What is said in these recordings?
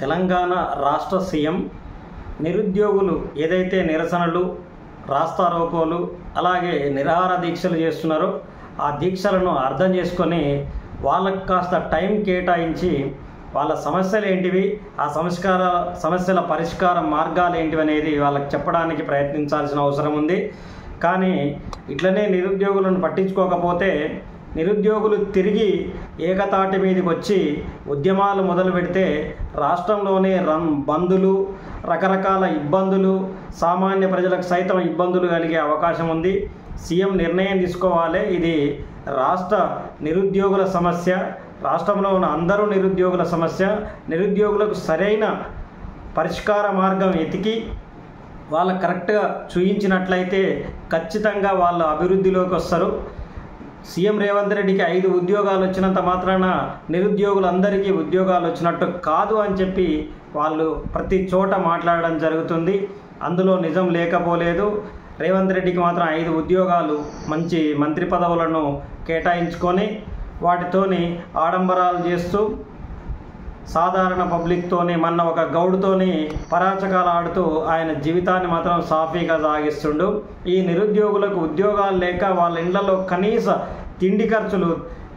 తెలంగాణ రాష్ట్ర సీఎం నిరుద్యోగులు ఏదైతే నిరసనలు, రాస్తారోకోలు, అలాగే నిరాహార దీక్షలు చేస్తున్నారో ఆ దీక్షలను అర్థం చేసుకొని వాళ్ళకు కాస్త టైం కేటాయించి వాళ్ళ సమస్యలు ఏంటివి, ఆ సమస్యల పరిష్కార మార్గాలు ఏంటివి అనేది వాళ్ళకి చెప్పడానికి ప్రయత్నించాల్సిన అవసరం ఉంది. కానీ ఇట్లనే నిరుద్యోగులను పట్టించుకోకపోతే నిరుద్యోగులు తిరిగి ఏకతాటి మీదకి వచ్చి ఉద్యమాలు మొదలు పెడితే రాష్ట్రంలోనే బందులు, రకరకాల ఇబ్బందులు, సామాన్య ప్రజలకు సైతం ఇబ్బందులు కలిగే అవకాశం ఉంది. సీఎం నిర్ణయం తీసుకోవాలి. ఇది రాష్ట్ర నిరుద్యోగుల సమస్య, రాష్ట్రంలో ఉన్న అందరూ నిరుద్యోగుల సమస్య. నిరుద్యోగులకు సరైన పరిష్కార మార్గం వెతికి వాళ్ళకు కరెక్ట్గా చూయించినట్లయితే ఖచ్చితంగా వాళ్ళు అభివృద్ధిలోకి వస్తారు. సీఎం రేవంత్ రెడ్డికి 5 ఉద్యోగాలు వచ్చినంత మాత్రాన నిరుద్యోగులందరికీ ఉద్యోగాలు వచ్చినట్టు కాదు అని చెప్పి వాళ్ళు ప్రతి చోట మాట్లాడడం జరుగుతుంది. అందులో నిజం లేకపోలేదు. రేవంత్ రెడ్డికి మాత్రం 5 ఉద్యోగాలు మంచి మంత్రి పదవులను కేటాయించుకొని వాటితోని ఆడంబరాలు చేస్తూ సాధారణ పబ్లిక్తోని మొన్న ఒక గౌడ్తోని పరాచకాలు ఆడుతూ ఆయన జీవితాన్ని మాత్రం సాఫీగా సాగిస్తుండు. ఈ నిరుద్యోగులకు ఉద్యోగాలు లేక వాళ్ళ ఇళ్లలో కనీస తిండి ఖర్చులు,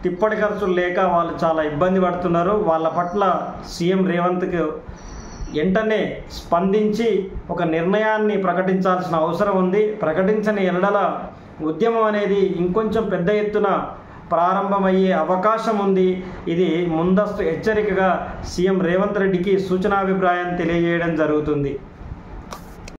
తిప్పటి ఖర్చులు లేక వాళ్ళు చాలా ఇబ్బంది పడుతున్నారు. వాళ్ళ పట్ల సీఎం రేవంత్కి వెంటనే స్పందించి ఒక నిర్ణయాన్ని ప్రకటించాల్సిన అవసరం ఉంది. ప్రకటించని ఎడల ఉద్యమం అనేది ఇంకొంచెం పెద్ద ఎత్తున ప్రారంభమయ్యే అవకాశం ఉంది. ఇది ముందస్తు హెచ్చరికగా సీఎం రేవంత్ రెడ్డికి సూచనాభిప్రాయం తెలియజేయడం జరుగుతుంది.